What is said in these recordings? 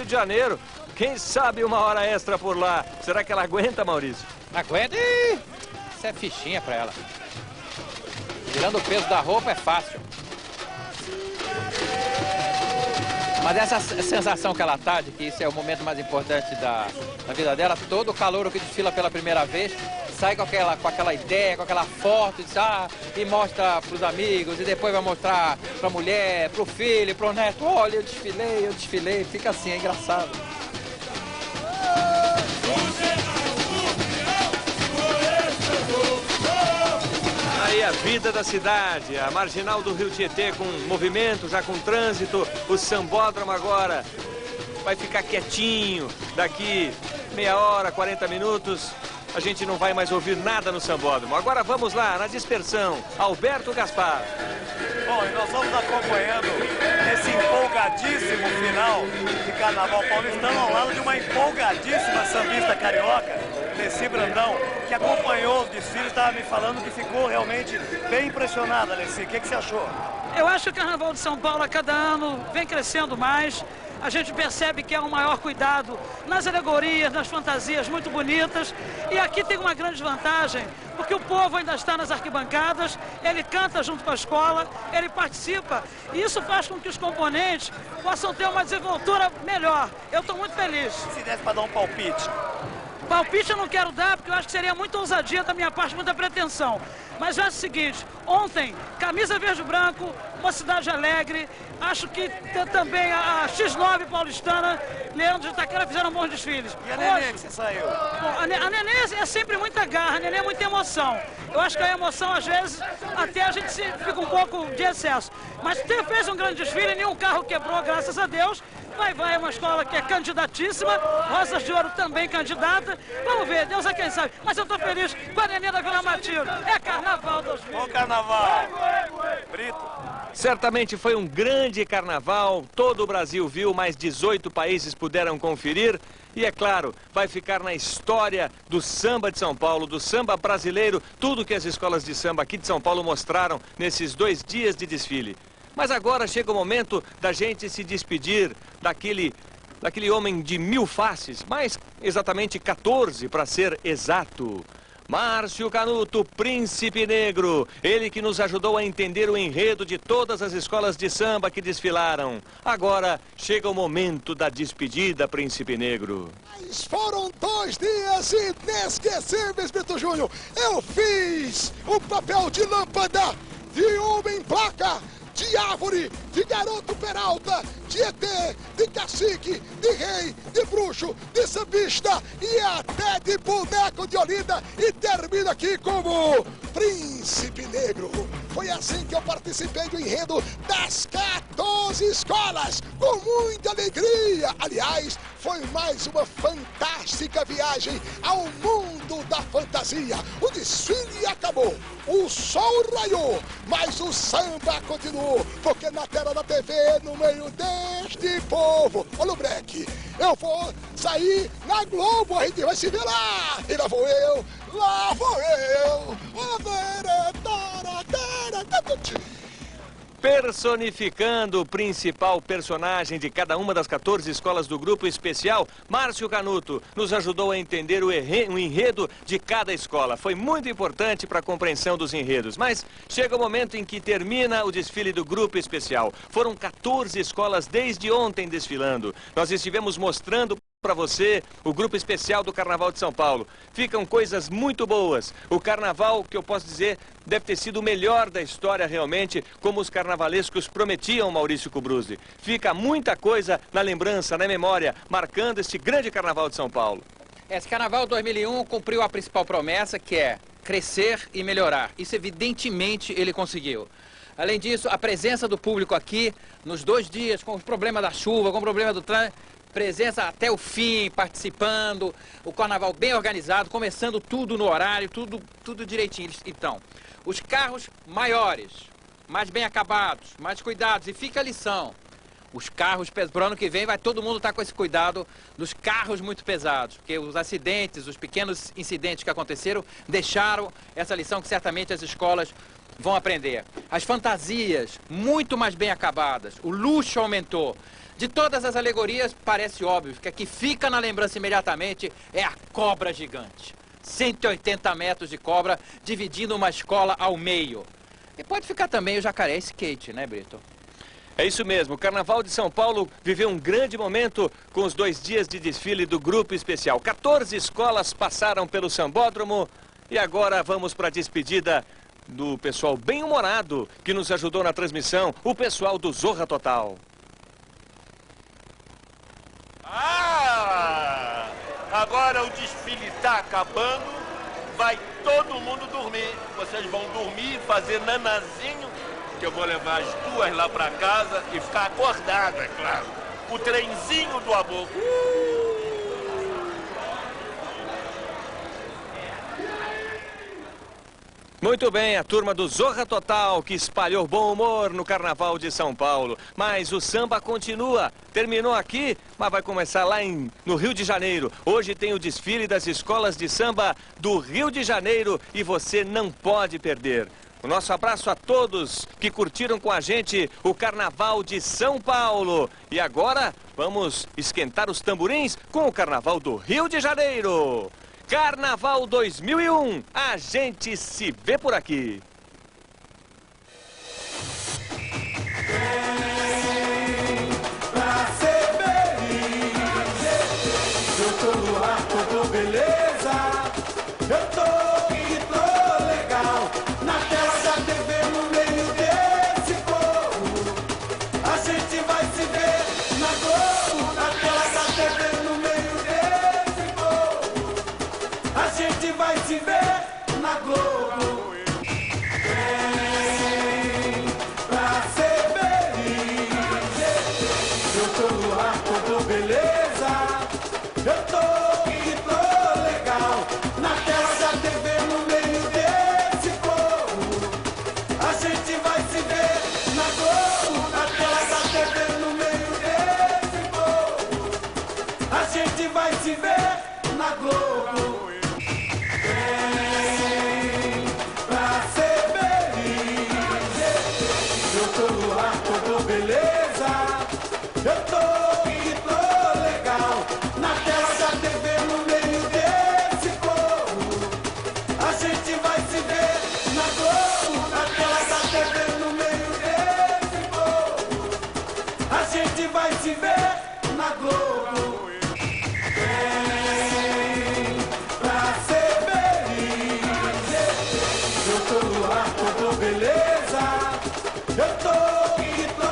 Rio de Janeiro. Quem sabe uma hora extra por lá. Será que ela aguenta, Maurício? Aguenta? Ih, isso é fichinha pra ela. Tirando o peso da roupa é fácil. Mas essa sensação que ela tá de que isso é o momento mais importante da vida dela, todo o calouro que desfila pela primeira vez, sai com aquela ideia, com aquela foto, e mostra pros amigos, e depois vai mostrar pra mulher, pro filho, pro neto, olha, eu desfilei, fica assim, é engraçado. Aí a vida da cidade, a marginal do Rio Tietê com movimento, já com trânsito, o sambódromo agora vai ficar quietinho, daqui meia hora, 40 minutos, a gente não vai mais ouvir nada no sambódromo. Agora vamos lá, na dispersão, Alberto Gaspar. Bom, e nós vamos acompanhando esse empolgadíssimo final de Carnaval paulistano ao lado de uma empolgadíssima sambista carioca, Alessi Brandão, que acompanhou os desfiles, estava me falando que ficou realmente bem impressionada, Alessi. O que você achou? Eu acho que o Carnaval de São Paulo a cada ano vem crescendo mais. A gente percebe que há um maior cuidado nas alegorias, nas fantasias muito bonitas. E aqui tem uma grande vantagem, porque o povo ainda está nas arquibancadas, ele canta junto com a escola, ele participa. E isso faz com que os componentes possam ter uma desenvoltura melhor. Eu estou muito feliz. Se desse para dar um palpite? Palpite eu não quero dar, porque eu acho que seria muita ousadia da minha parte, muita pretensão. Mas é o seguinte, ontem, camisa verde e branco, Mocidade Alegre, acho que também a X9 paulistana, Leandro de Itaquera fizeram bons desfiles. E a Nenê que você saiu? Bom, a Nenê é sempre muita garra, a Nenê é muita emoção. Eu acho que a emoção, às vezes, até a gente fica um pouco de excesso. Mas fez um grande desfile, nenhum carro quebrou, graças a Deus. Vai é uma escola que é candidatíssima, Rosas de Ouro também candidata. Vamos ver, Deus é quem sabe. Mas eu estou feliz com a Nenê da Vila Matilde. É Carnaval 2000. Bom Carnaval. Brito. Certamente foi um grande carnaval, todo o Brasil viu, mais 18 países puderam conferir. E é claro, vai ficar na história do samba de São Paulo, do samba brasileiro, tudo que as escolas de samba aqui de São Paulo mostraram nesses 2 dias de desfile. Mas agora chega o momento da gente se despedir daquele homem de 1000 faces, mais exatamente 14 para ser exato. Márcio Canuto, Príncipe Negro, ele que nos ajudou a entender o enredo de todas as escolas de samba que desfilaram. Agora chega o momento da despedida, Príncipe Negro. Mas foram 2 dias inesquecíveis, Brito Júnior. Eu fiz o papel de lâmpada, de homem placa, de árvore, de garoto Peralta, de ET, de cacique, de rei, de bruxo, de sambista e até de boneco de Olinda, e termino aqui como Príncipe Negro. Foi assim que eu participei do enredo das 14 escolas, com muita alegria. Aliás, foi mais uma fantástica viagem ao mundo da fantasia. O desfile acabou, o sol raiou, mas o samba continuou, porque na tela da TV, no meio deste povo, olha o breque, eu vou sair na Globo, a gente vai se ver lá, e lá vou eu, Personificando o principal personagem de cada uma das 14 escolas do grupo especial, Márcio Canuto nos ajudou a entender o enredo de cada escola. Foi muito importante para a compreensão dos enredos. Mas chega o momento em que termina o desfile do grupo especial. Foram 14 escolas desde ontem desfilando. Nós estivemos mostrando para você o grupo especial do Carnaval de São Paulo. Ficam coisas muito boas. O carnaval, que eu posso dizer, deve ter sido o melhor da história realmente, como os carnavalescos prometiam, Maurício Kubrusli. Fica muita coisa na lembrança, na memória, marcando este grande Carnaval de São Paulo. Esse Carnaval 2001 cumpriu a principal promessa, que é crescer e melhorar. Isso evidentemente ele conseguiu. Além disso, a presença do público aqui, nos 2 dias, com o problema da chuva, com o problema do trânsito, presença até o fim, participando, o carnaval bem organizado, começando tudo no horário, tudo direitinho. Então, os carros maiores, mais bem acabados, mais cuidados, e fica a lição. Os carros, para o ano que vem, vai todo mundo estar com esse cuidado dos carros muito pesados, porque os acidentes, os pequenos incidentes que aconteceram, deixaram essa lição que certamente as escolas vão aprender. As fantasias, muito mais bem acabadas, o luxo aumentou. De todas as alegorias, parece óbvio que a que fica na lembrança imediatamente é a cobra gigante. 180 metros de cobra dividindo uma escola ao meio. E pode ficar também o jacaré skate, né, Brito? É isso mesmo, o Carnaval de São Paulo viveu um grande momento com os 2 dias de desfile do Grupo Especial. 14 escolas passaram pelo Sambódromo e agora vamos para a despedida do pessoal bem-humorado que nos ajudou na transmissão, o pessoal do Zorra Total. Agora o desfile está acabando, vai todo mundo dormir. Vocês vão dormir, fazer nanazinho, que eu vou levar as 2 lá para casa e ficar acordado, é claro. O trenzinho do amor. Muito bem, a turma do Zorra Total que espalhou bom humor no Carnaval de São Paulo. Mas o samba continua. Terminou aqui, mas vai começar lá no Rio de Janeiro. Hoje tem o desfile das escolas de samba do Rio de Janeiro e você não pode perder. O nosso abraço a todos que curtiram com a gente o Carnaval de São Paulo. E agora vamos esquentar os tamborins com o Carnaval do Rio de Janeiro. Carnaval 2001, a gente se vê por aqui. Pra ser feliz, eu tô no ar, tô beleza, eu tô que tô legal, na tela da TV, no meio desse povo, a gente vai se ver na Globo, na tela da TV, no meio desse povo, a gente vai se ver na Globo. Pra ser eu tô no ar, tô beleza, eu tô que tô legal, na tela da TV, no meio desse povo, a gente vai se ver na Globo, na tela da TV, no meio desse povo, a gente vai se ver na Globo. Pra ser feliz, eu tô no ar, tô beleza, eu tô que tô legal, na tela da TV, no meio desse povo, a gente vai se ver na Globo, na tela da TV, no meio desse povo, a gente vai se ver na Globo. Pra ser feliz, eu tô no ar, tô beleza, eu tô que tô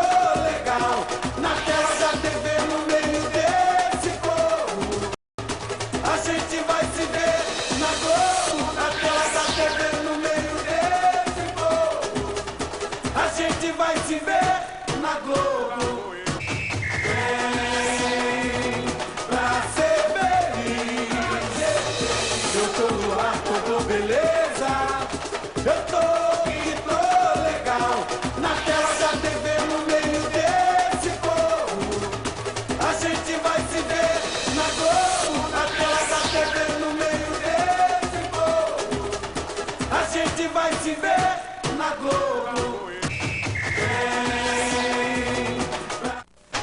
legal, na tela da TV, no meio desse povo, a gente vai se ver na Globo, na tela da TV, no meio desse povo, a gente vai se ver na Globo. Pra ser feliz, eu tô no ar, tô beleza, eu tô que tô legal, na tela da TV, no meio desse povo, a gente vai se ver na Globo, na tela da TV, no meio desse povo, a gente vai se ver na Globo.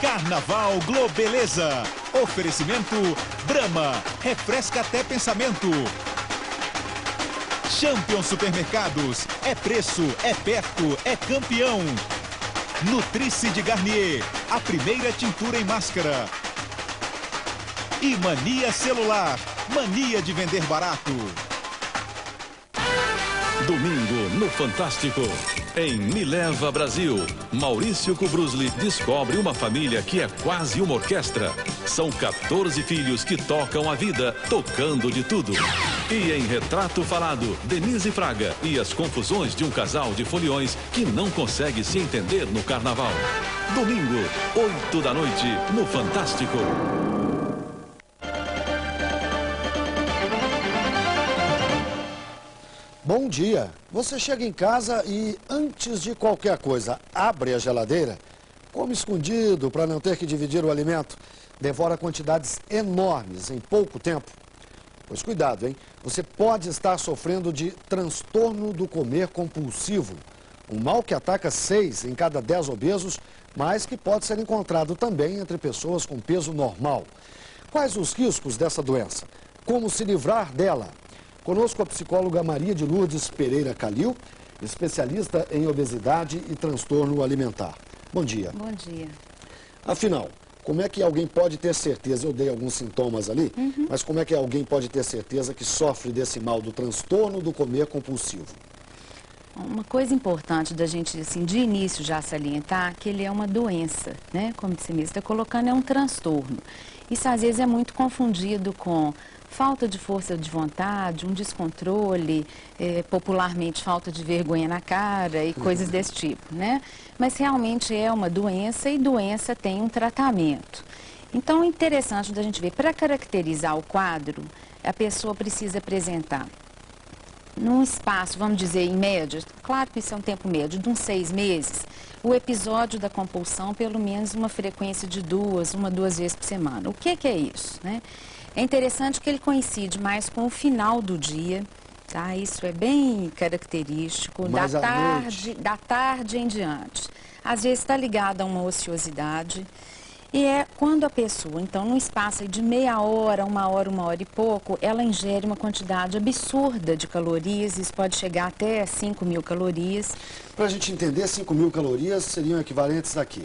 Carnaval Globeleza. Oferecimento Brahma. Refresca até pensamento. Champion Supermercados. É preço, é perto, é campeão. Nutricide Garnier. A primeira tintura em máscara. E Mania Celular. Mania de vender barato. Domingo no Fantástico. Em Me Leva Brasil, Maurício Kubrusli descobre uma família que é quase uma orquestra. São 14 filhos que tocam a vida, tocando de tudo. E em Retrato Falado, Denise Fraga e as confusões de um casal de foliões que não consegue se entender no carnaval. Domingo, 8 da noite, no Fantástico. Bom dia. Você chega em casa e, antes de qualquer coisa, abre a geladeira, come escondido para não ter que dividir o alimento, devora quantidades enormes em pouco tempo. Pois cuidado, hein? Você pode estar sofrendo de transtorno do comer compulsivo. Um mal que ataca 6 em cada 10 obesos, mas que pode ser encontrado também entre pessoas com peso normal. Quais os riscos dessa doença? Como se livrar dela? Conosco a psicóloga Maria de Lourdes Pereira Calil, especialista em obesidade e transtorno alimentar. Bom dia. Bom dia. Afinal, como é que alguém pode ter certeza, eu dei alguns sintomas ali, mas como é que alguém pode ter certeza que sofre desse mal do transtorno do comer compulsivo? Uma coisa importante da gente, assim, de início já salientar, que ele é uma doença, né? Como você mesmo está colocando, é um transtorno. Isso às vezes é muito confundido com falta de força de vontade, um descontrole, popularmente falta de vergonha na cara e coisas desse tipo, né? Mas realmente é uma doença e doença tem um tratamento. Então é interessante da gente ver, para caracterizar o quadro, a pessoa precisa apresentar num espaço, vamos dizer, em média, claro que isso é um tempo médio, de uns 6 meses, o episódio da compulsão, pelo menos uma frequência de 2 vezes por semana. O que é isso, né? É interessante que ele coincide mais com o final do dia, tá? Isso é bem característico, da tarde em diante. Às vezes está ligado a uma ociosidade. E é quando a pessoa, então, num espaço de meia hora, uma hora e pouco, ela ingere uma quantidade absurda de calorias, isso pode chegar até 5.000 calorias. Para a gente entender, 5.000 calorias seriam equivalentes aqui.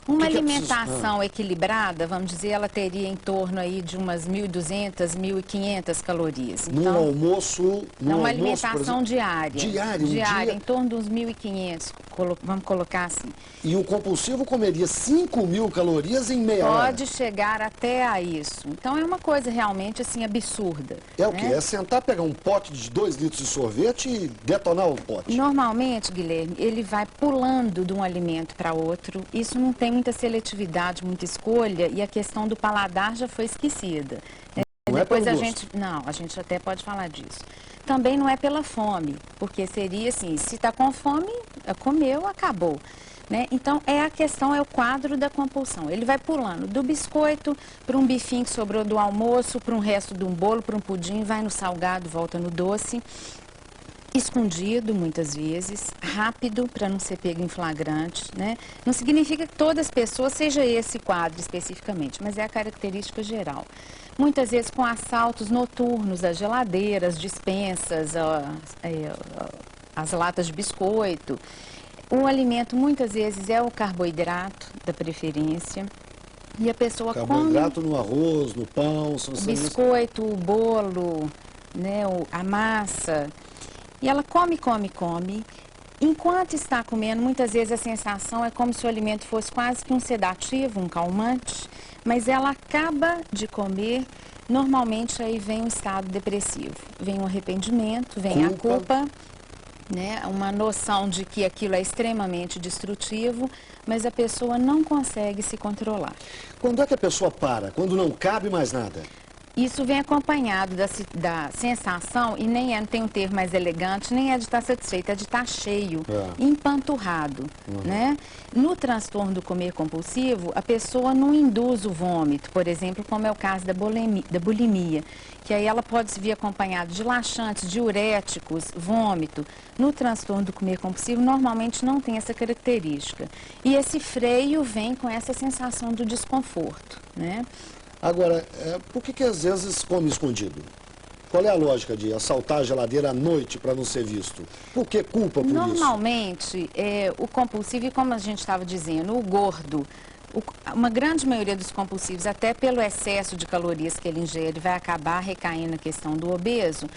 Uma alimentação equilibrada, vamos dizer, ela teria em torno aí de umas 1.200, 1.500 calorias. Então, num almoço, uma alimentação diária. Diária, em torno de uns 1.500, vamos colocar assim. E o compulsivo comeria 5.000 calorias em meia hora? Pode chegar até a isso. Então é uma coisa realmente assim absurda. É o quê? É sentar, pegar um pote de 2 litros de sorvete e detonar o pote? Normalmente, Guilherme, ele vai pulando de um alimento para outro. Isso não tem muita seletividade, muita escolha, e a questão do paladar já foi esquecida. Depois a gente até pode falar disso. Também não é pela fome, porque seria assim, se está com fome, comeu, acabou. Né? Então, é o quadro da compulsão. Ele vai pulando do biscoito para um bifinho que sobrou do almoço, para um resto de um bolo, para um pudim, vai no salgado, volta no doce. Escondido, muitas vezes, rápido, para não ser pego em flagrante, né? Não significa que todas as pessoas seja esse quadro especificamente, mas é a característica geral. Muitas vezes com assaltos noturnos às geladeiras, dispensas, as latas de biscoito. O alimento, muitas vezes, é o carboidrato da preferência. E a pessoa carboidrato no arroz, no pão... O biscoito, o bolo, né, a massa... E ela come. Enquanto está comendo, muitas vezes a sensação é como se o alimento fosse quase que um sedativo, um calmante, mas ela acaba de comer, normalmente aí vem um estado depressivo. Vem o arrependimento, vem a culpa, né? Uma noção de que aquilo é extremamente destrutivo, mas a pessoa não consegue se controlar. Quando é que a pessoa para? Quando não cabe mais nada? Isso vem acompanhado da sensação, e nem não tem um termo mais elegante, nem é de estar satisfeito, é de estar cheio, empanturrado, né? No transtorno do comer compulsivo, a pessoa não induz o vômito, por exemplo, como é o caso da bulimia, que aí ela pode se vir acompanhada de laxantes, diuréticos, vômito. No transtorno do comer compulsivo, normalmente não tem essa característica. E esse freio vem com essa sensação do desconforto, né? Agora, por que às vezes come escondido? Qual é a lógica de assaltar a geladeira à noite para não ser visto? Por que culpa por isso? Normalmente, o compulsivo, e como a gente estava dizendo, o gordo, uma grande maioria dos compulsivos, até pelo excesso de calorias que ele ingere, vai acabar recaindo na questão do obeso.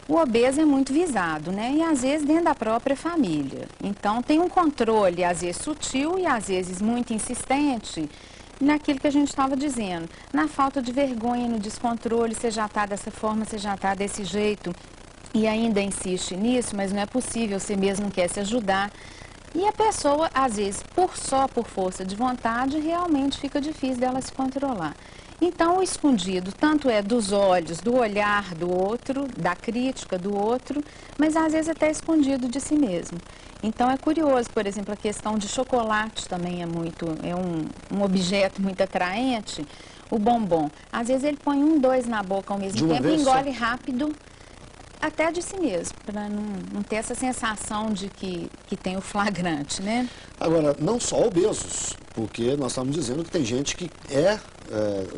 O obeso é muito visado, né? E às vezes dentro da própria família. Então tem um controle, às vezes sutil e às vezes muito insistente, naquilo que a gente estava dizendo, na falta de vergonha, no descontrole, você já está dessa forma, você já está desse jeito, e ainda insiste nisso, mas não é possível, você mesmo não quer se ajudar. E a pessoa, às vezes, só por força de vontade, realmente fica difícil dela se controlar. Então, o escondido, tanto é dos olhos, do olhar do outro, da crítica do outro, mas às vezes até escondido de si mesmo. Então, é curioso, por exemplo, a questão de chocolate também é um objeto muito atraente, o bombom. Às vezes ele põe 1, 2 na boca ao mesmo tempo e engole rápido, até de si mesmo, para não ter essa sensação de que que tem o flagrante, né? Agora, não só obesos, porque nós estamos dizendo que tem gente que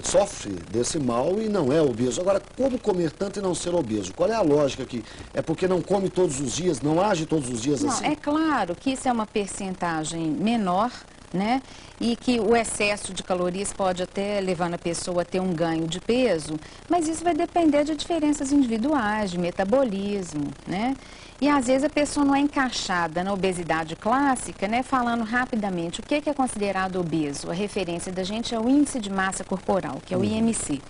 sofre desse mal e não é obeso. Agora, como comer tanto e não ser obeso? Qual é a lógica aqui? É porque não come todos os dias, não age todos os dias assim? Não, é claro que isso é uma percentagem menor, né? E que o excesso de calorias pode até levar a pessoa a ter um ganho de peso, mas isso vai depender de diferenças individuais, de metabolismo, né? E às vezes a pessoa não é encaixada na obesidade clássica, né? Falando rapidamente, o que é considerado obeso? A referência da gente é o índice de massa corporal, que é o IMC.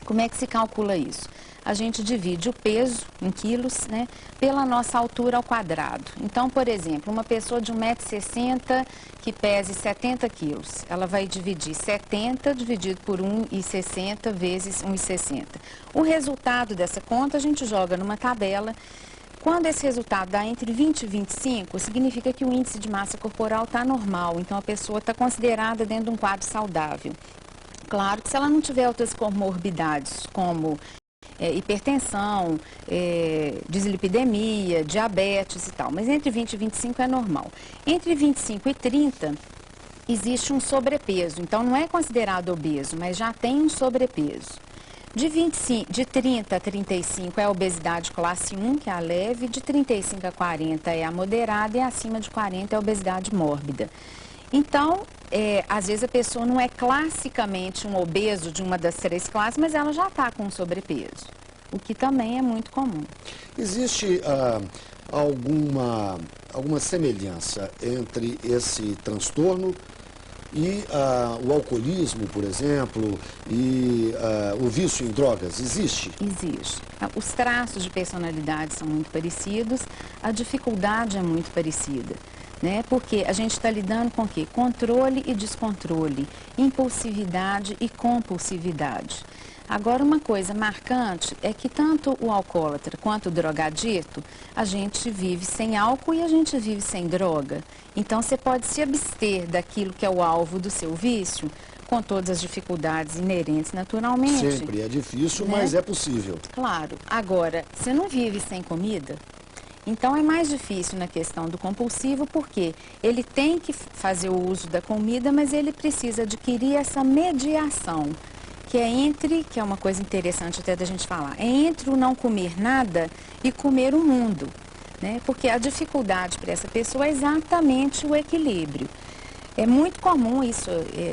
Como é que se calcula isso? A gente divide o peso em quilos, né, pela nossa altura ao quadrado. Então, por exemplo, uma pessoa de 1,60 m que pese 70 quilos, ela vai dividir 70 dividido por 1,60 vezes 1,60. O resultado dessa conta a gente joga numa tabela. Quando esse resultado dá entre 20 e 25, significa que o índice de massa corporal está normal, então a pessoa está considerada dentro de um quadro saudável. Claro que se ela não tiver outras comorbidades, como hipertensão, dislipidemia, diabetes e tal, mas entre 20 e 25 é normal. Entre 25 e 30 existe um sobrepeso, então não é considerado obeso, mas já tem um sobrepeso. De 30 a 35 é a obesidade classe 1, que é a leve, de 35 a 40 é a moderada e acima de 40 é a obesidade mórbida. Então, às vezes a pessoa não é classicamente um obeso de uma das três classes, mas ela já está com sobrepeso, o que também é muito comum. Existe alguma semelhança entre esse transtorno e o alcoolismo, por exemplo, e o vício em drogas? Existe? Existe. Os traços de personalidade são muito parecidos, a dificuldade é muito parecida. Né? Porque a gente está lidando com o quê? Controle e descontrole, impulsividade e compulsividade. Agora, uma coisa marcante é que tanto o alcoólatra quanto o drogadito, a gente vive sem álcool e a gente vive sem droga. Então, você pode se abster daquilo que é o alvo do seu vício, com todas as dificuldades inerentes naturalmente. Sempre é difícil, né? Mas é possível. Claro. Agora, você não vive sem comida? Então é mais difícil na questão do compulsivo, porque ele tem que fazer o uso da comida, mas ele precisa adquirir essa mediação, que é uma coisa interessante até da gente falar, é entre o não comer nada e comer o mundo, né? Porque a dificuldade para essa pessoa é exatamente o equilíbrio. É muito comum, isso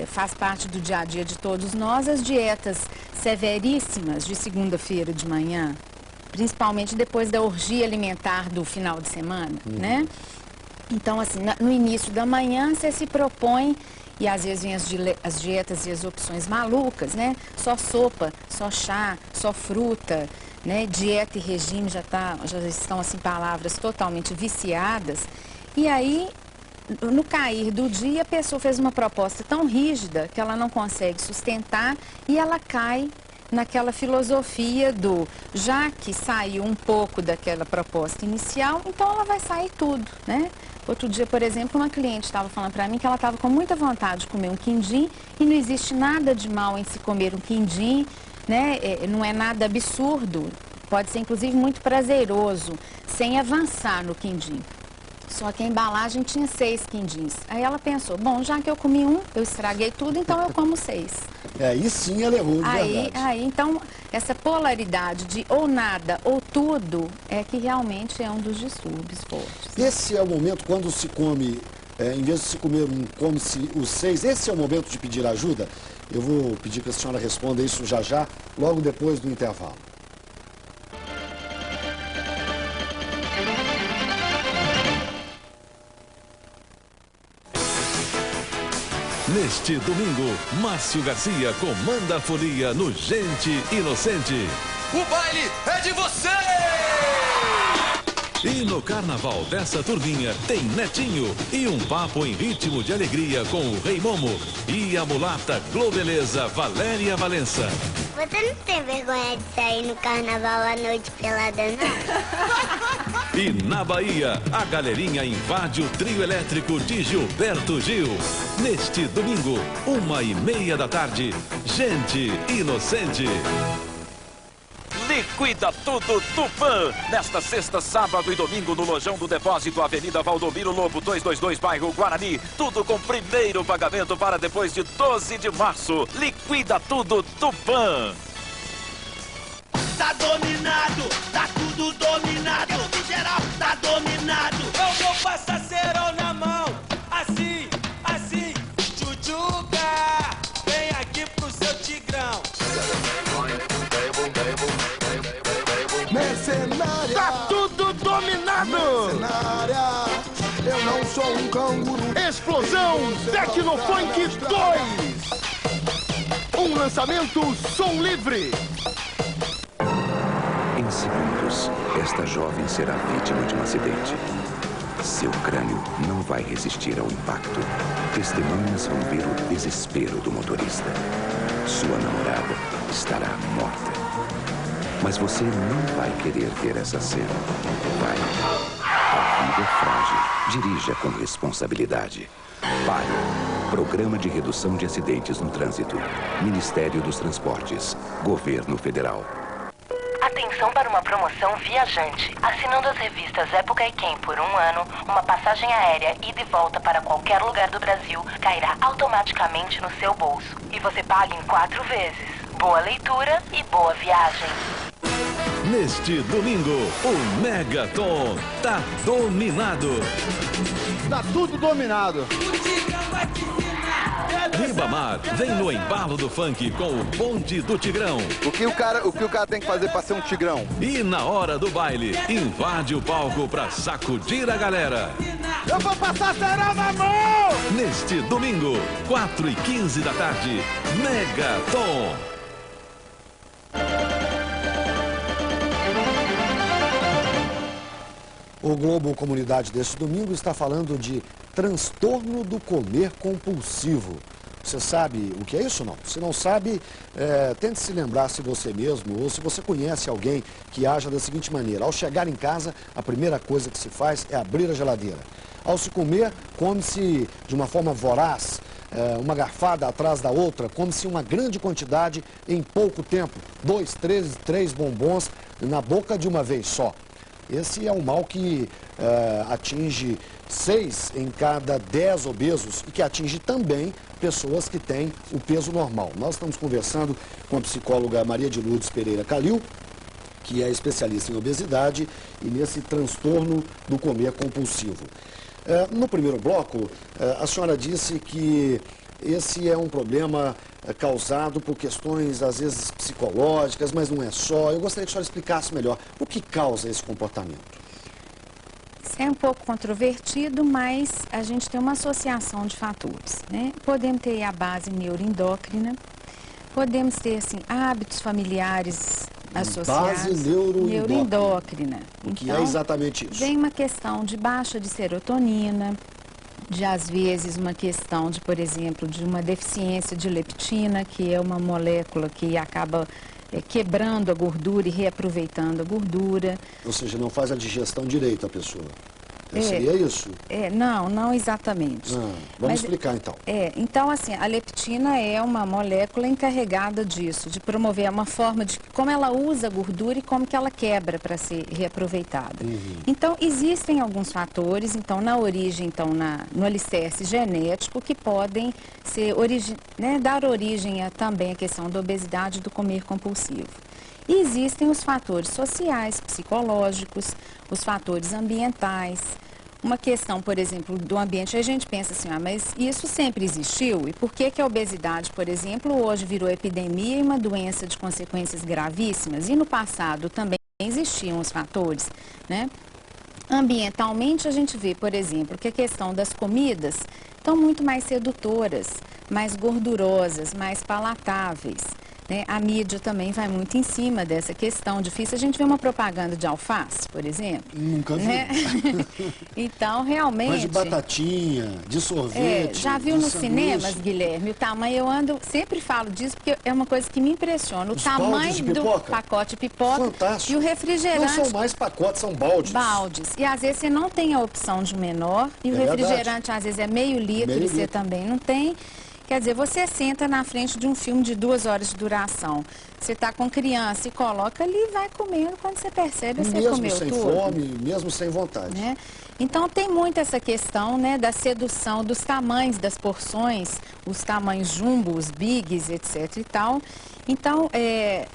faz parte do dia a dia de todos nós, as dietas severíssimas de segunda-feira de manhã, principalmente depois da orgia alimentar do final de semana, né? Então, assim, no início da manhã, você se propõe, e às vezes vem as dietas e as opções malucas, né? Só sopa, só chá, só fruta, né? Dieta e regime já estão, assim, palavras totalmente viciadas. E aí, no cair do dia, a pessoa fez uma proposta tão rígida que ela não consegue sustentar e ela cai naquela filosofia do, já que saiu um pouco daquela proposta inicial, então ela vai sair tudo, né? Outro dia, por exemplo, uma cliente estava falando para mim que ela estava com muita vontade de comer um quindim e não existe nada de mal em se comer um quindim, né? Não é nada absurdo, pode ser inclusive muito prazeroso, sem avançar no quindim. Só que a embalagem tinha 6 quindins. Aí ela pensou, bom, já que eu comi um, eu estraguei tudo, então eu como 6. Aí sim ela errou de verdade. Então, essa polaridade de ou nada ou tudo é que realmente é um dos distúrbios fortes. Esse é o momento quando se come, em vez de se comer um, come-se os 6, esse é o momento de pedir ajuda? Eu vou pedir que a senhora responda isso já, logo depois do intervalo. Neste domingo, Márcio Garcia comanda a folia no Gente Inocente. O baile é de você! E no carnaval dessa turminha tem Netinho e um papo em ritmo de alegria com o Rei Momo e a mulata globeleza Valéria Valença. Você não tem vergonha de sair no carnaval à noite pelada, não? E na Bahia, a galerinha invade o trio elétrico de Gilberto Gil. Neste domingo, 1h30 da tarde, Gente Inocente. Liquida Tudo Tupã. Nesta sexta, sábado e domingo no Lojão do Depósito, Avenida Valdomiro Lobo, 222, bairro Guarani. Tudo com primeiro pagamento para depois de 12 de março. Liquida Tudo Tupã. Tá dominado, tá tudo dominado. Em geral, tá dominado. Eu vou passar cerol na mão, assim, assim. Tchutchuca, vem aqui pro seu tigrão. Mercenária, tá tudo dominado. Mercenária, eu não sou um canguru. Explosão Tecnofunk 2. Um lançamento som livre. Em segundos, esta jovem será vítima de um acidente. Seu crânio não vai resistir ao impacto. Testemunhas vão ver o desespero do motorista. Sua namorada estará morta. Mas você não vai querer ver essa cena. Vai. A vida é frágil. Dirija com responsabilidade. PARE. Programa de Redução de Acidentes no Trânsito. Ministério dos Transportes. Governo Federal. Atenção para uma promoção viajante. Assinando as revistas Época e Quem por 1 ano, uma passagem aérea ida e volta para qualquer lugar do Brasil cairá automaticamente no seu bolso. E você paga em 4 vezes. Boa leitura e boa viagem. Neste domingo, o Megaton tá dominado. Tá tudo dominado. Ribamar vem no embalo do funk com o bonde do Tigrão. O que o cara tem que fazer pra ser um tigrão? E na hora do baile, invade o palco pra sacudir a galera. Eu vou passar cerol na mão! Neste domingo, 4h15 da tarde, Megaton. O Globo Comunidade deste domingo está falando de transtorno do comer compulsivo. Você sabe o que é isso ou não? Se não sabe, tente se lembrar se você mesmo ou se você conhece alguém que haja da seguinte maneira. Ao chegar em casa, a primeira coisa que se faz é abrir a geladeira. Ao se comer, come-se de uma forma voraz, uma garfada atrás da outra, come-se uma grande quantidade em pouco tempo. 2, 3 bombons na boca de uma vez só. Esse é um mal que atinge 6 em cada 10 obesos e que atinge também pessoas que têm o peso normal. Nós estamos conversando com a psicóloga Maria de Lourdes Pereira Calil, que é especialista em obesidade e nesse transtorno do comer compulsivo. No primeiro bloco, a senhora disse que esse é um problema causado por questões, às vezes, psicológicas, mas não é só. Eu gostaria que a senhora explicasse melhor o que causa esse comportamento. É um pouco controvertido, mas a gente tem uma associação de fatores, né? Podemos ter a base neuroendócrina, podemos ter, assim, hábitos familiares associados. Base neuroendócrina. O que é exatamente isso? Vem uma questão de baixa de serotonina, de, às vezes, uma questão de, por exemplo, de uma deficiência de leptina, que é uma molécula que acaba quebrando a gordura e reaproveitando a gordura. Ou seja, não faz a digestão direito a pessoa. Seria isso? Não exatamente. Vamos explicar então. Então, assim, a leptina é uma molécula encarregada disso, de promover uma forma de como ela usa a gordura e como que ela quebra para ser reaproveitada. Então, existem alguns fatores, então, na origem, então, no alicerce genético, que podem ser dar origem também à questão da obesidade e do comer compulsivo. E existem os fatores sociais, psicológicos, os fatores ambientais. Uma questão, por exemplo, do ambiente, a gente pensa assim, mas isso sempre existiu? E por que a obesidade, por exemplo, hoje virou epidemia e uma doença de consequências gravíssimas? E no passado também existiam os fatores, né? Ambientalmente, a gente vê, por exemplo, que a questão das comidas estão muito mais sedutoras, mais gordurosas, mais palatáveis. Né? A mídia também vai muito em cima dessa questão. Difícil a gente ver uma propaganda de alface, por exemplo. Nunca vi. Né? Então, realmente... Mas de batatinha, de sorvete, já viu nos sanduíche. cinemas, Guilherme, o tamanho, eu sempre falo disso, porque é uma coisa que me impressiona. Os tamanho do pacote de pipoca. Fantástico. E o refrigerante... Não são mais pacotes, são baldes. Baldes. E às vezes você não tem a opção de menor, e o refrigerante às vezes é meio litro e você também não tem. Quer dizer, você senta na frente de um filme de 2 horas de duração. Você está com criança e coloca ali e vai comendo. Quando você percebe, você comeu tudo. Mesmo sem fome, mesmo sem vontade. Né? Então tem muito essa questão, né, da sedução, dos tamanhos das porções, os tamanhos jumbo, os bigs, etc. e tal. Então,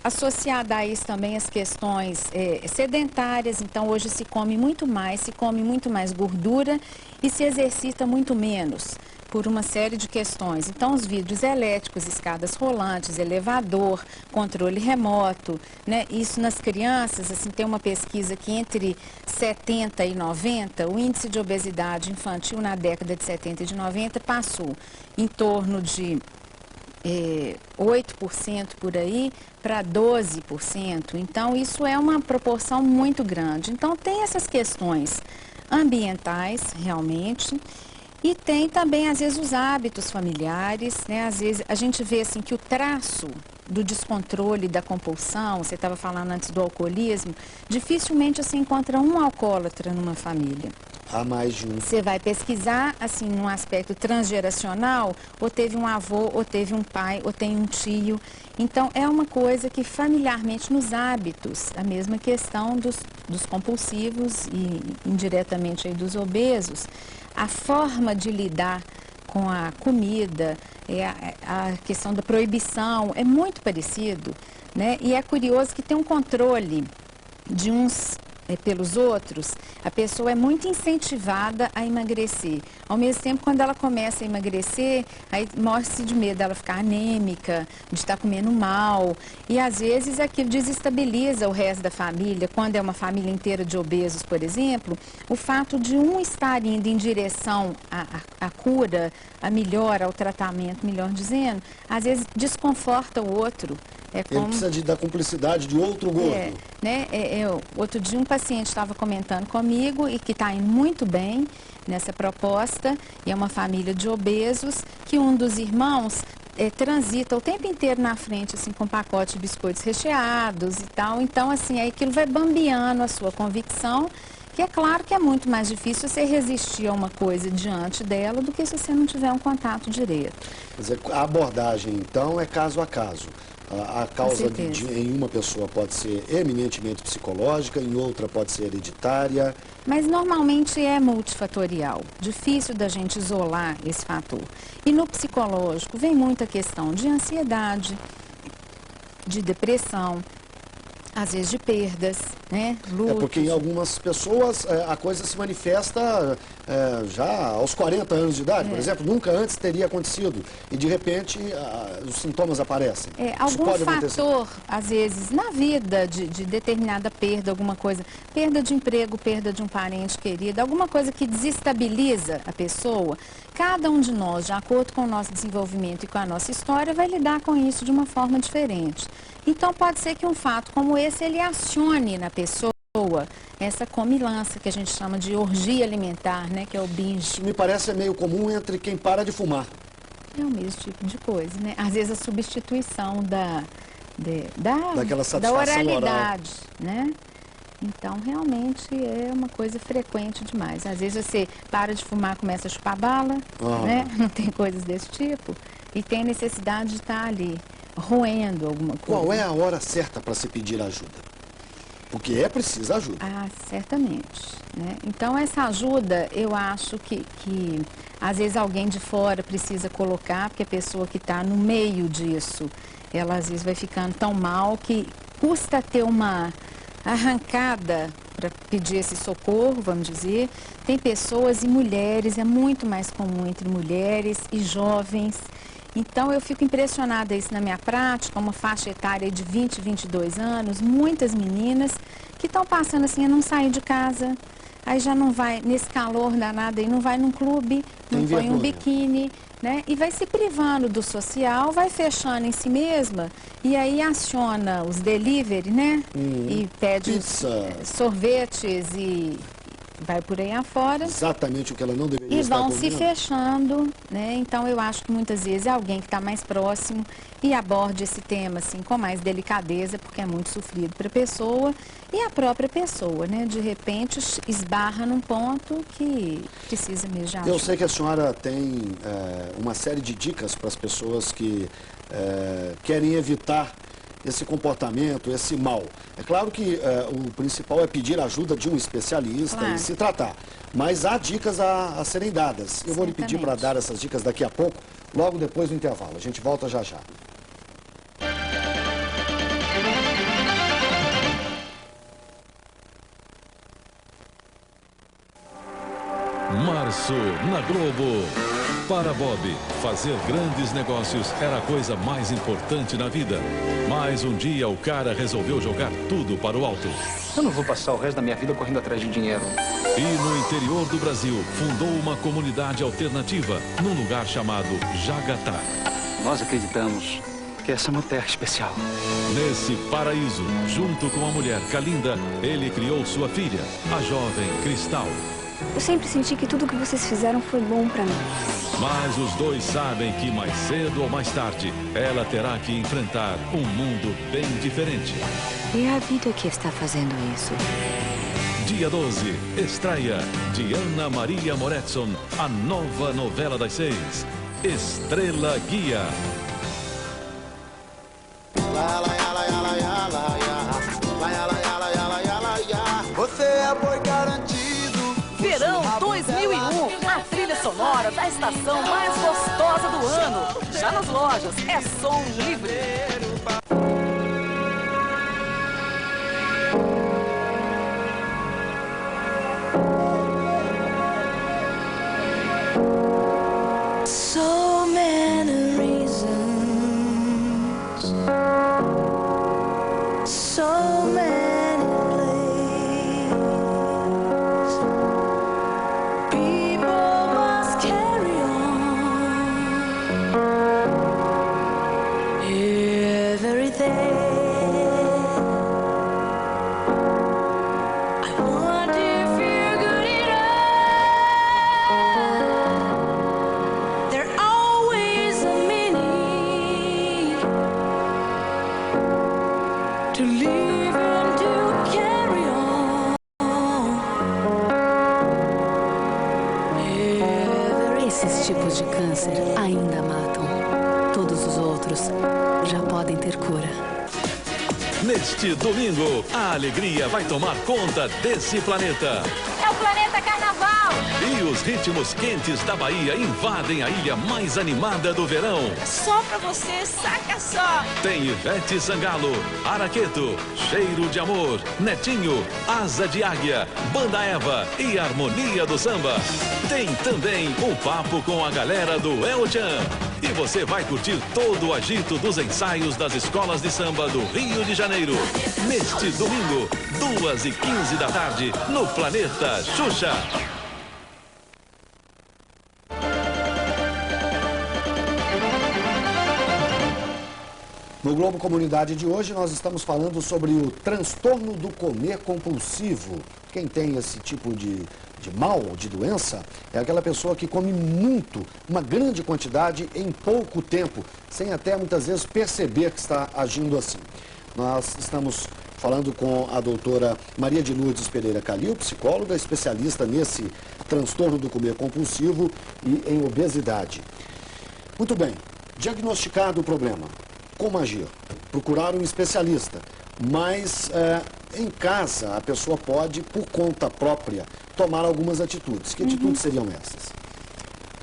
associada a isso também as questões sedentárias. Então hoje se come muito mais gordura e se exercita muito menos, por uma série de questões. Então, os vidros elétricos, escadas rolantes, elevador, controle remoto, né? Isso nas crianças, assim, tem uma pesquisa que entre 70 e 90, o índice de obesidade infantil na década de 70 e de 90 passou em torno de 8% por aí para 12%. Então, isso é uma proporção muito grande. Então, tem essas questões ambientais, realmente. E tem também, às vezes, os hábitos familiares, né? Às vezes, a gente vê, assim, que o traço do descontrole, da compulsão, você estava falando antes do alcoolismo, dificilmente você encontra um alcoólatra numa família. Há mais de um. Você vai pesquisar, assim, num aspecto transgeracional, ou teve um avô, ou teve um pai, ou tem um tio. Então, é uma coisa que familiarmente nos hábitos, a mesma questão dos compulsivos e indiretamente aí dos obesos, a forma de lidar com a comida, a questão da proibição, é muito parecido, né? E é curioso que tem um controle de uns pelos outros, a pessoa é muito incentivada a emagrecer. Ao mesmo tempo, quando ela começa a emagrecer, aí morre-se de medo dela ficar anêmica, de estar comendo mal. E às vezes aquilo desestabiliza o resto da família. Quando é uma família inteira de obesos, por exemplo, o fato de um estar indo em direção à cura, à melhora, ao tratamento, melhor dizendo, às vezes desconforta o outro. Ele precisa da cumplicidade de outro gordo. Outro dia um paciente estava comentando comigo e que está indo muito bem nessa proposta, e é uma família de obesos, que um dos irmãos transita o tempo inteiro na frente, assim, com um pacote de biscoitos recheados e tal. Então, assim, aí aquilo vai bambeando a sua convicção, que é claro que é muito mais difícil você resistir a uma coisa diante dela do que se você não tiver um contato direto. Quer dizer, a abordagem, então, é caso a caso. A causa em uma pessoa pode ser eminentemente psicológica, em outra pode ser hereditária. Mas normalmente é multifatorial, difícil da gente isolar esse fator. E no psicológico vem muita questão de ansiedade, de depressão, às vezes de perdas, né? Lutos. Porque em algumas pessoas a coisa se manifesta já aos 40 anos de idade, por exemplo, nunca antes teria acontecido e de repente os sintomas aparecem. Algum fator, às vezes, na vida de determinada perda, alguma coisa, perda de emprego, perda de um parente querido, alguma coisa que desestabiliza a pessoa, cada um de nós, de acordo com o nosso desenvolvimento e com a nossa história, vai lidar com isso de uma forma diferente. Então, pode ser que um fato como esse, ele acione na pessoa essa comilança, que a gente chama de orgia alimentar, né, que é o binge. Isso me parece meio comum entre quem para de fumar. É o mesmo tipo de coisa, né? Às vezes a substituição daquela satisfação da oralidade, né? Então, realmente é uma coisa frequente demais. Às vezes você para de fumar, começa a chupar bala, né? Não tem coisas desse tipo. E tem necessidade de estar ali, roendo alguma coisa. Qual é a hora certa para se pedir ajuda? Porque é preciso ajuda. Ah, certamente, né? Então, essa ajuda, eu acho que às vezes alguém de fora precisa colocar, porque a pessoa que está no meio disso, ela às vezes vai ficando tão mal que custa ter uma arrancada para pedir esse socorro, vamos dizer. Tem pessoas e mulheres, é muito mais comum entre mulheres e jovens. Então, eu fico impressionada isso na minha prática, uma faixa etária de 20, 22 anos, muitas meninas que estão passando assim a não sair de casa, aí já não vai, nesse calor danado aí, não vai num clube, não põe um biquíni, né? E vai se privando do social, vai fechando em si mesma, e aí aciona os delivery, né? E pede sorvetes e vai por aí afora. Exatamente o que ela não deveria E estar vão comendo. se fechando, né? Então eu acho que muitas vezes é alguém que está mais próximo e aborde esse tema assim com mais delicadeza, porque é muito sofrido para a pessoa e a própria pessoa, né? De repente esbarra num ponto que precisa mesmo de ajuda. Eu sei que a senhora tem uma série de dicas para as pessoas que querem evitar esse comportamento, esse mal. É claro que o principal é pedir a ajuda de um especialista Claro. e se tratar. Mas há dicas a serem dadas. Eu vou lhe pedir para dar essas dicas daqui a pouco, logo depois do intervalo. A gente volta já já. Março na Globo. Para Bob, fazer grandes negócios era a coisa mais importante na vida. Mas um dia o cara resolveu jogar tudo para o alto. Eu não vou passar o resto da minha vida correndo atrás de dinheiro. E no interior do Brasil, fundou uma comunidade alternativa, num lugar chamado Jagatá. Nós acreditamos que essa é uma terra especial. Nesse paraíso, junto com a mulher Kalinda, ele criou sua filha, a jovem Cristal. Eu sempre senti que tudo que vocês fizeram foi bom pra mim. Mas os dois sabem que mais cedo ou mais tarde, ela terá que enfrentar um mundo bem diferente. E a vida que está fazendo isso? Dia 12, estreia de Ana Maria Moretson, a nova novela das 6, Estrela Guia. Você é boi garantido. Verão 2001, a trilha sonora da estação mais gostosa do ano. Já nas lojas, é som livre. So many reasons, so many plays. People must carry on every day. I wonder if you're good enough. There always a meaning to live and to carry on. Esses tipos de câncer ainda matam. Todos os outros já podem ter cura. Neste domingo, a alegria vai tomar conta desse planeta. É o Planeta Carnaval! E os ritmos quentes da Bahia invadem a ilha mais animada do verão. Só pra você, saca só! Tem Ivete Sangalo, Araqueto, Cheiro de Amor, Netinho, Asa de Águia, Banda Eva e Harmonia do Samba. Tem também um papo com a galera do El Chan. E você vai curtir todo o agito dos ensaios das escolas de samba do Rio de Janeiro. Neste domingo, 2h15 da tarde, no Planeta Xuxa. No Globo Comunidade de hoje, nós estamos falando sobre o transtorno do comer compulsivo. Quem tem esse tipo de mal, de doença, é aquela pessoa que come muito, uma grande quantidade em pouco tempo, sem até muitas vezes perceber que está agindo assim. Nós estamos falando com a doutora Maria de Lourdes Pereira Calil, psicóloga, especialista nesse transtorno do comer compulsivo e em obesidade. Muito bem, diagnosticado o problema. Como agir? Procurar um especialista, mas em casa a pessoa pode, por conta própria, tomar algumas atitudes. Que atitudes seriam essas?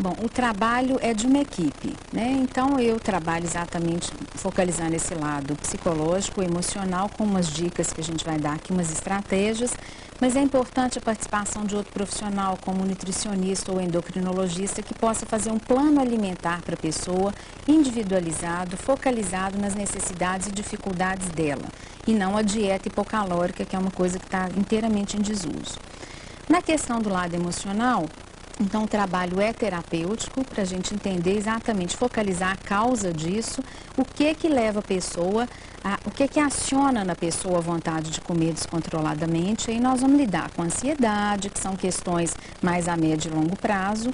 Bom, o trabalho é de uma equipe, né? Então eu trabalho exatamente focalizando esse lado psicológico, emocional, com umas dicas que a gente vai dar aqui, umas estratégias, mas é importante a participação de outro profissional, como um nutricionista ou endocrinologista, que possa fazer um plano alimentar para a pessoa, individualizado, focalizado nas necessidades e dificuldades dela, e não a dieta hipocalórica, que é uma coisa que está inteiramente em desuso. Na questão do lado emocional, Então, o trabalho é terapêutico para a gente entender exatamente, focalizar a causa disso, o que que leva a pessoa, o que que aciona na pessoa a vontade de comer descontroladamente. Aí nós vamos lidar com a ansiedade, que são questões mais a médio e longo prazo.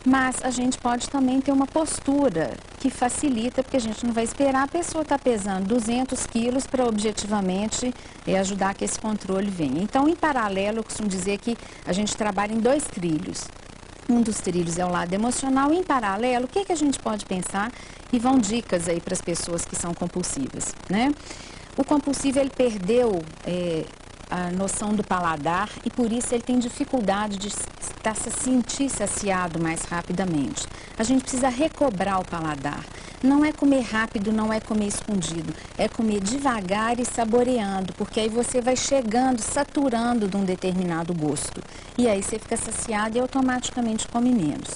Mas a gente pode também ter uma postura que facilita, porque a gente não vai esperar a pessoa estar pesando 200 quilos para objetivamente ajudar que esse controle venha. Então, em paralelo, eu costumo dizer que a gente trabalha em 2 trilhos. Um dos trilhos é o lado emocional, e em paralelo, o que que a gente pode pensar? E vão dicas aí para as pessoas que são compulsivas, né? O compulsivo, ele perdeu a noção do paladar e por isso ele tem dificuldade de se sentir saciado mais rapidamente. A gente precisa recobrar o paladar. Não é comer rápido, não é comer escondido, é comer devagar e saboreando, porque aí você vai chegando, saturando de um determinado gosto. E aí você fica saciado e automaticamente come menos.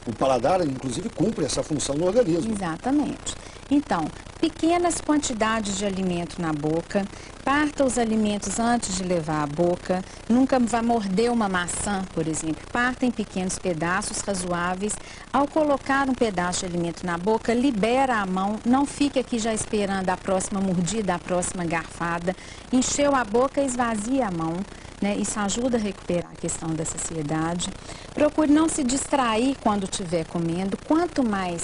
O paladar, inclusive, cumpre essa função no organismo. Exatamente. Então, pequenas quantidades de alimento na boca, parta os alimentos antes de levar à boca, nunca vai morder uma maçã, por exemplo, parta em pequenos pedaços razoáveis. Ao colocar um pedaço de alimento na boca, libera a mão, não fique aqui já esperando a próxima mordida, a próxima garfada, encheu a boca, esvazia a mão. Né? Isso ajuda a recuperar a questão da saciedade. Procure não se distrair quando estiver comendo. Quanto mais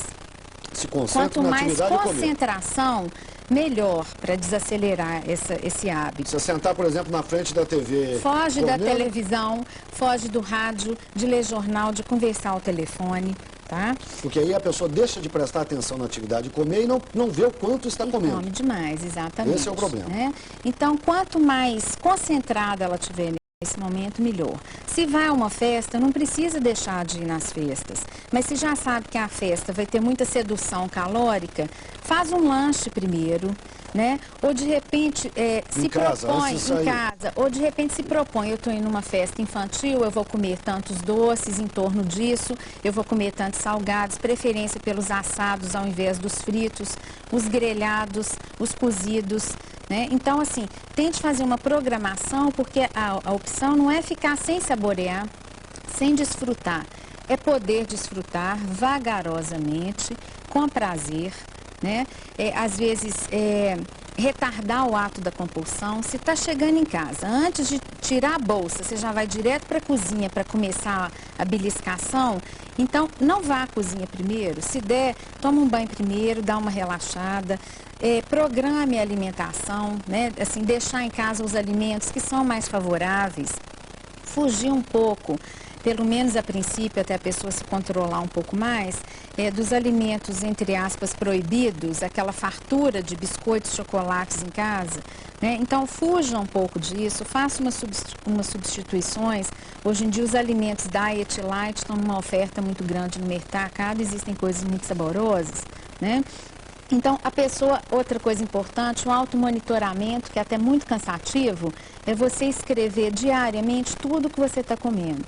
concentração, melhor para desacelerar esse hábito. Se sentar, por exemplo, na frente da TV... Foge da televisão, foge do rádio, de ler jornal, de conversar ao telefone, tá? Porque aí a pessoa deixa de prestar atenção na atividade de comer e não vê o quanto está comendo. Come demais, exatamente. Esse é o problema. Né? Então, quanto mais concentrada ela tiver nesse momento, melhor. Se vai a uma festa, não precisa deixar de ir nas festas. Mas se já sabe que a festa vai ter muita sedução calórica, faz um lanche primeiro, né? Ou de repente se propõe em casa, ou de repente se propõe, eu estou indo numa festa infantil, eu vou comer tantos doces em torno disso, eu vou comer tantos salgados, preferência pelos assados ao invés dos fritos, os grelhados, os cozidos, né? Então, assim, tente fazer uma programação, porque a opção não é ficar sem saborear, sem desfrutar, é poder desfrutar vagarosamente, com prazer, né? Às vezes, retardar o ato da compulsão. Se está chegando em casa, antes de tirar a bolsa, você já vai direto para a cozinha para começar a beliscação, então não vá à cozinha primeiro. Se der, toma um banho primeiro, dá uma relaxada, programe a alimentação, né? Assim, deixar em casa os alimentos que são mais favoráveis, fugir um pouco, pelo menos a princípio, até a pessoa se controlar um pouco mais, dos alimentos, entre aspas, proibidos, aquela fartura de biscoitos, chocolates em casa, né? Então, fuja um pouco disso, faça umas substituições. Hoje em dia, os alimentos Diet Light estão numa oferta muito grande no mercado, existem coisas muito saborosas, né? Então, a pessoa, outra coisa importante, o automonitoramento, que é até muito cansativo, é você escrever diariamente tudo que você está comendo.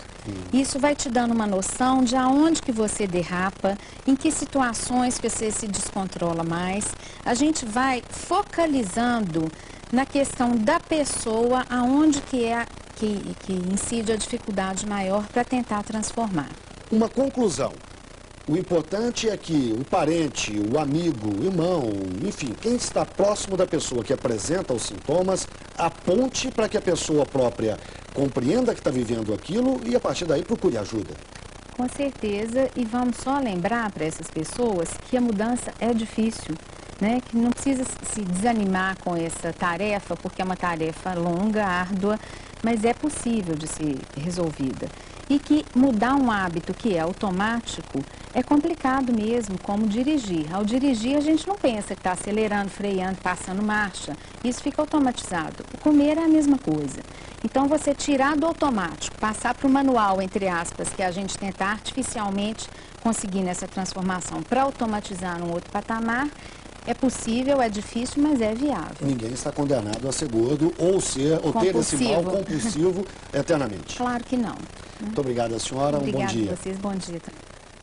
Isso vai te dando uma noção de aonde que você derrapa, em que situações que você se descontrola mais. A gente vai focalizando na questão da pessoa, aonde que incide a dificuldade maior para tentar transformar. Uma conclusão. O importante é que o parente, o amigo, o irmão, enfim, quem está próximo da pessoa que apresenta os sintomas, aponte para que a pessoa própria compreenda que está vivendo aquilo e, a partir daí, procure ajuda. Com certeza, e vamos só lembrar para essas pessoas que a mudança é difícil, né? Que não precisa se desanimar com essa tarefa, porque é uma tarefa longa, árdua, mas é possível de ser resolvida. E que mudar um hábito que é automático é complicado mesmo, como dirigir. Ao dirigir, a gente não pensa que está acelerando, freando, passando marcha. Isso fica automatizado. O comer é a mesma coisa. Então, você tirar do automático, passar para o manual, entre aspas, que a gente tenta artificialmente conseguir nessa transformação para automatizar num outro patamar, é possível, é difícil, mas é viável. Ninguém está condenado a ser gordo ou ter esse mal compulsivo eternamente. Claro que não. Muito obrigada, senhora. Obrigada um bom dia. A vocês, bom dia.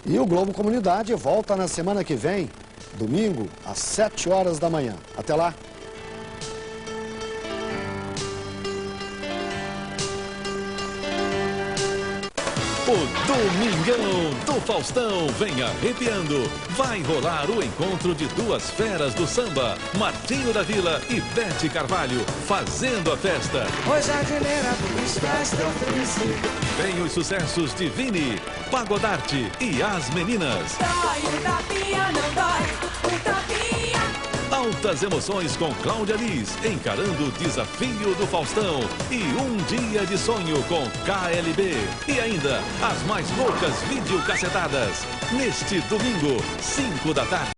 E o Globo Comunidade volta na semana que vem, domingo, às 7 horas da manhã. Até lá. O Domingão do Faustão vem arrepiando. Vai rolar o encontro de duas feras do samba, Martinho da Vila e Bete Carvalho, fazendo a festa. Hoje a galera festa feliz. Vem os sucessos de Vini, Pagodarte e as meninas. Dói, o tapinha não dói, o tapinha. Altas emoções com Cláudia Liz, encarando o desafio do Faustão. E um dia de sonho com KLB. E ainda, as mais loucas videocassetadas. Neste domingo, 5 da tarde.